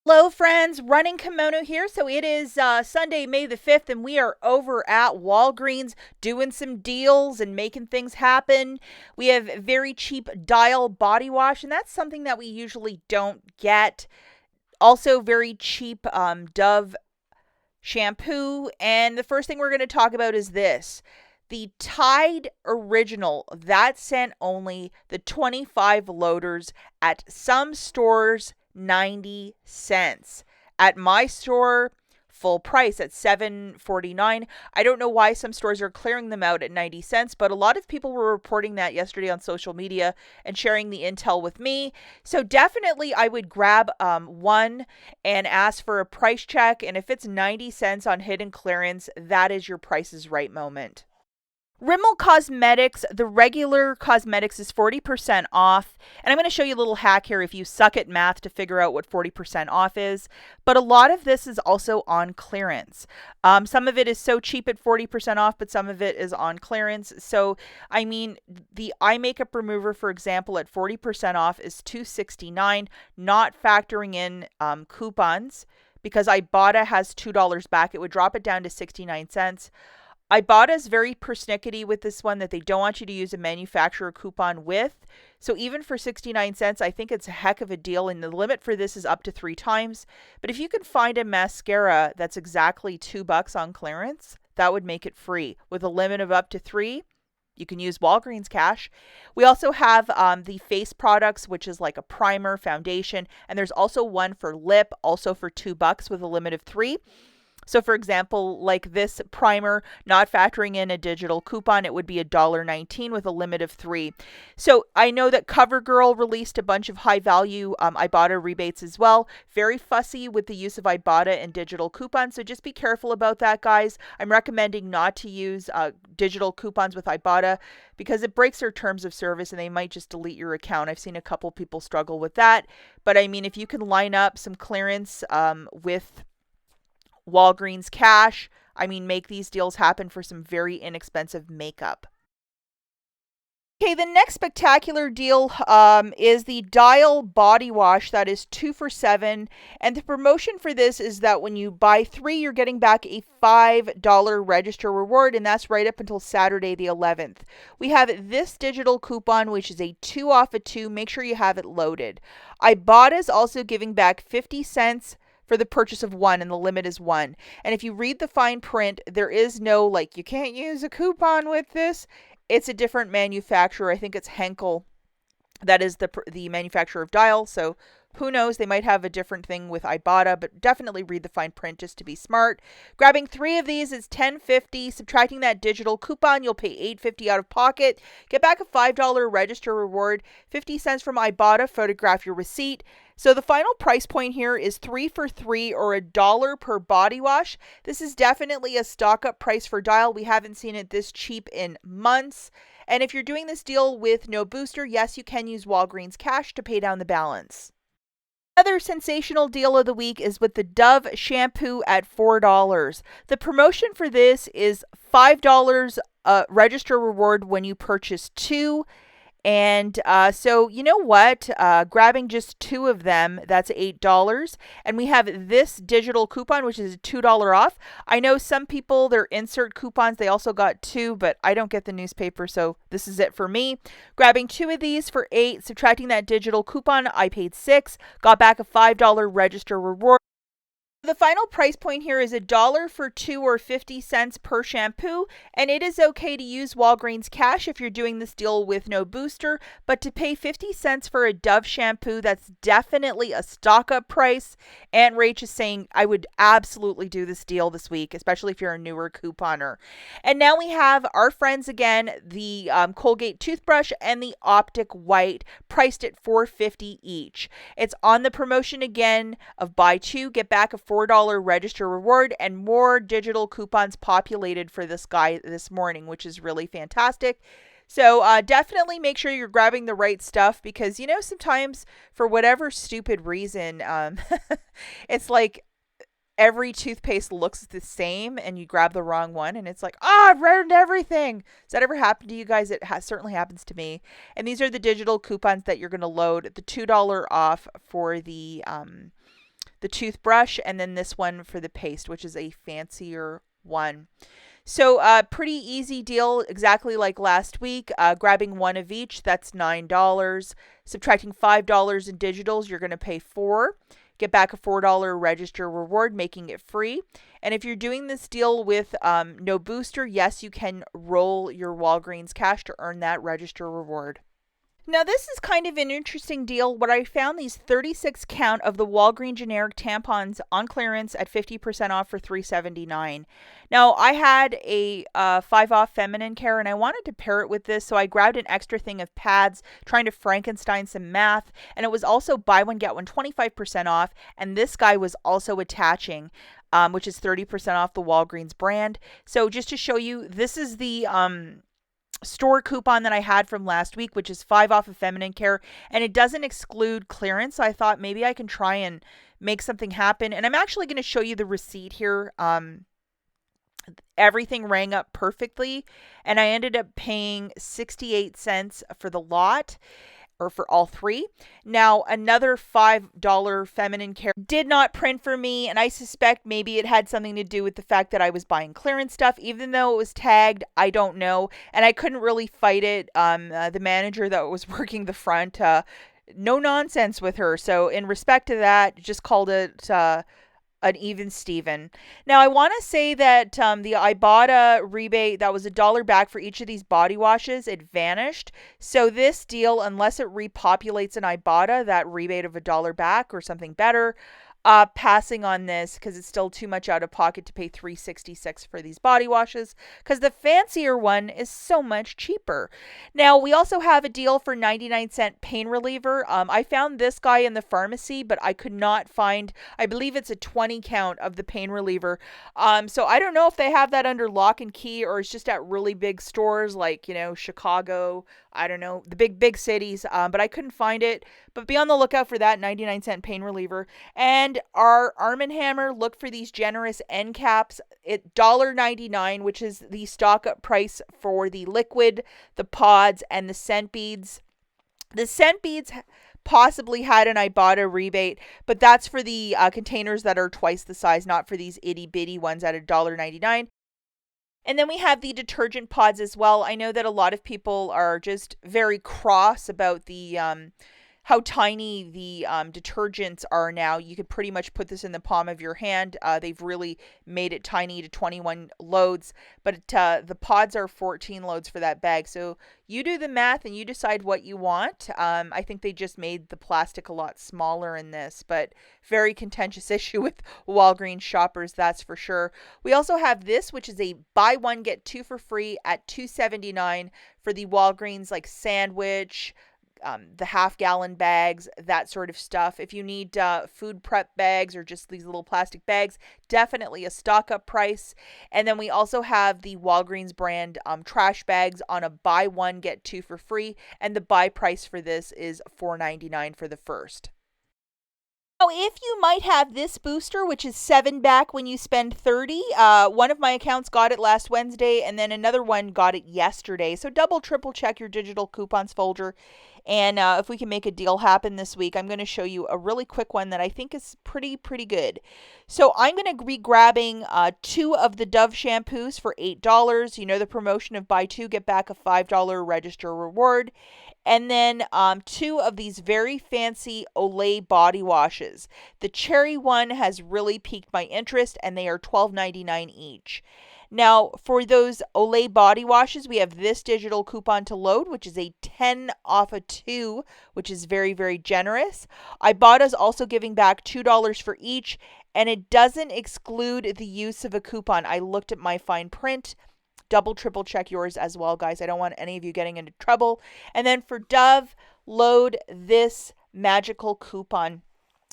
Hello friends, Running Kimono here. So it is Sunday, May the 5th, and we are over at Walgreens doing some deals and making things happen. We have very cheap Dial body wash, and that's something that we usually don't get. Also very cheap Dove shampoo. And the first thing we're going to talk about is this. The Tide Original, that scent only, the 25 loaders at some stores 90 cents. At my store, full price at $7.49. I don't know why some stores are clearing them out at 90 cents, but a lot of people were reporting that yesterday on social media and sharing the intel with me. So definitely I would grab one and ask for a price check. And if it's 90 cents on hidden clearance, that is your Price is Right moment. Rimmel Cosmetics, the regular cosmetics is 40% off. And I'm going to show you a little hack here if you suck at math to figure out what 40% off is. But a lot of this is also on clearance. Some of it is so cheap at 40% off, but some of it is on clearance. So, I mean, the eye makeup remover, for example, at 40% off is $2.69, not factoring in coupons. Because IBOTTA has $2 back, it would drop it down to 69 cents. Ibotta's very persnickety with this one that they don't want you to use a manufacturer coupon with. So even for 69 cents, I think it's a heck of a deal. And the limit for this is up to 3 times. But if you can find a mascara that's exactly $2 on clearance, that would make it free. With a limit of up to 3, you can use Walgreens cash. We also have the face products, which is like a primer, foundation. And there's also one for lip, also for $2 with a limit of 3. So for example, like this primer, not factoring in a digital coupon, it would be $1.19 with a limit of 3. So I know that CoverGirl released a bunch of high value Ibotta rebates as well. Very fussy with the use of Ibotta and digital coupons. So just be careful about that, guys. I'm recommending not to use digital coupons with Ibotta because it breaks their terms of service and they might just delete your account. I've seen a couple people struggle with that. But I mean, if you can line up some clearance with Walgreens cash, I mean, make these deals happen for some very inexpensive makeup. Okay, the next spectacular deal is the Dial body wash that is 2 for $7. And the promotion for this is that when you buy 3, you're getting back a $5 register reward, and that's right up until Saturday the 11th. We have this digital coupon, which is a 2 off a 2. Make sure you have it loaded. Ibotta is also giving back 50 cents for the purchase of 1, and the limit is 1. And if you read the fine print, there is no, like, you can't use a coupon with this. It's a different manufacturer. I think it's Henkel that is the manufacturer of Dial. So who knows? They might have a different thing with Ibotta, but definitely read the fine print just to be smart. Grabbing 3 of these is $10.50. Subtracting that digital coupon, you'll pay $8.50 out of pocket. Get back a $5 register reward, 50 cents from Ibotta. Photograph your receipt. So the final price point here is 3 for $3 or $1 per body wash. This is definitely a stock up price for Dial. We haven't seen it this cheap in months. And if you're doing this deal with no booster, yes, you can use Walgreens cash to pay down the balance. Another sensational deal of the week is with the Dove shampoo at $4. The promotion for this is $5 register reward when you purchase 2. And so you know what? Grabbing just 2 of them, that's $8. And we have this digital coupon, which is $2 off. I know some people, their insert coupons, they also got 2, but I don't get the newspaper, so this is it for me. Grabbing 2 of these for $8, subtracting that digital coupon, I paid $6, got back a $5 register reward. The final price point here is $1 for 2 or 50 cents per shampoo, and it is okay to use Walgreens cash if you're doing this deal with no booster, but to pay 50 cents for a Dove shampoo, that's definitely a stock up price. And Rach is saying I would absolutely do this deal this week, especially if you're a newer couponer. And now we have our friends again, the Colgate toothbrush and the Optic White, priced at $4.50 each. It's on the promotion again of buy 2, get back a $4 register reward, and more digital coupons populated for this guy this morning, which is really fantastic. So definitely make sure you're grabbing the right stuff because, you know, sometimes for whatever stupid reason, it's like every toothpaste looks the same and you grab the wrong one and it's like, oh, I've ruined everything. Does that ever happen to you guys? It certainly happens to me. And these are the digital coupons that you're going to load. The $2 off for the the toothbrush, and then this one for the paste, which is a fancier one. So, pretty easy deal, exactly like last week. Grabbing one of each, that's $9. Subtracting $5 in digitals, you're going to pay $4. Get back a $4 register reward, making it free. And if you're doing this deal with no booster, yes, you can roll your Walgreens cash to earn that register reward. Now, this is kind of an interesting deal. What I found, these 36 count of the Walgreens generic tampons on clearance at 50% off for $3.79. Now, I had a 5 off feminine care and I wanted to pair it with this, so I grabbed an extra thing of pads, trying to Frankenstein some math, and it was also buy one, get one 25% off, and this guy was also attaching. Which is 30% off the Walgreens brand. So just to show you, this is the store coupon that I had from last week, which is 5 off of feminine care, and it doesn't exclude clearance. So I thought maybe I can try and make something happen. And I'm actually going to show you the receipt here. Everything rang up perfectly, and I ended up paying 68 cents for the lot, or for all three. Now, another $5 feminine care did not print for me, and I suspect maybe it had something to do with the fact that I was buying clearance stuff, even though it was tagged. I don't know, and I couldn't really fight it. The manager that was working the front, no nonsense with her. So, in respect to that, just called it an even Steven. Now, I want to say that the IBOTTA rebate, that was $1 back for each of these body washes, it vanished. So this deal, unless it repopulates an IBOTTA, that rebate of $1 back or something better, passing on this because it's still too much out of pocket to pay $3.66 for these body washes, because the fancier one is so much cheaper. Now, we also have a deal for 99-cent pain reliever. I found this guy in the pharmacy, but I could not find, I believe it's a 20 count of the pain reliever. So I don't know if they have that under lock and key, or it's just at really big stores like, Chicago, I don't know, the big cities, but I couldn't find it. But be on the lookout for that 99-cent pain reliever. And our Arm & Hammer, look for these generous end caps at $1.99, which is the stock up price for the liquid, the pods, and the scent beads. The scent beads possibly had an IBOTTA rebate, but that's for the containers that are twice the size, not for these itty bitty ones at $1.99. And then we have the detergent pods as well. I know that a lot of people are just very cross about the how tiny the detergents are now. You could pretty much put this in the palm of your hand. They've really made it tiny to 21 loads, but the pods are 14 loads for that bag. So you do the math and you decide what you want. I think they just made the plastic a lot smaller in this, but very contentious issue with Walgreens shoppers, that's for sure. We also have this, which is a buy one, get two for free at $2.79 for the Walgreens like sandwich, the half-gallon bags, that sort of stuff. If you need food prep bags or just these little plastic bags, definitely a stock-up price. And then we also have the Walgreens brand trash bags on a buy one, get two for free. And the buy price for this is $4.99 for the first. Now, if you might have this booster, which is 7 back when you spend 30, one of my accounts got it last Wednesday, and then another one got it yesterday. So double, triple check your digital coupons folder. And if we can make a deal happen this week, I'm going to show you a really quick one that I think is pretty good. So I'm going to be grabbing 2 of the Dove shampoos for $8. You know the promotion of buy 2, get back a $5 register reward. And then 2 of these very fancy Olay body washes. The cherry one has really piqued my interest, and they are $12.99 each. Now, for those Olay body washes, we have this digital coupon to load, which is a 10 off of 2, which is very generous. IBOTTA is also giving back $2 for each, and it doesn't exclude the use of a coupon. I looked at my fine print. Double, triple check yours as well, guys. I don't want any of you getting into trouble. And then for Dove, load this magical coupon.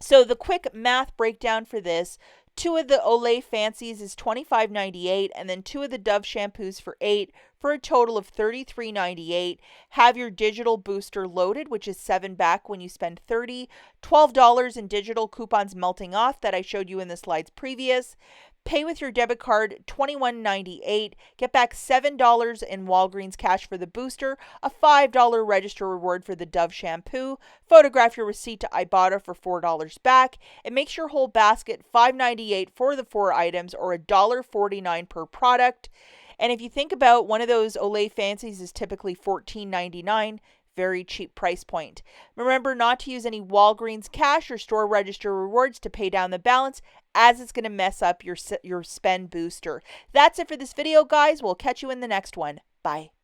So the quick math breakdown for this, 2 of the Olay Fancies is $25.98, and then 2 of the Dove shampoos for $8, for a total of $33.98. Have your digital booster loaded, which is 7 back when you spend 30, $12 in digital coupons melting off that I showed you in the slides previous. Pay with your debit card, $21.98. Get back $7 in Walgreens cash for the booster, a $5 register reward for the Dove shampoo. Photograph your receipt to IBOTTA for $4 back. It makes your whole basket $5.98 for the 4 items, or $1.49 per product. And if you think about, one of those Olay Fancies is typically $14.99. Very cheap price point. Remember not to use any Walgreens cash or store register rewards to pay down the balance, as it's going to mess up your spend booster. That's it for this video, guys. We'll catch you in the next one. Bye.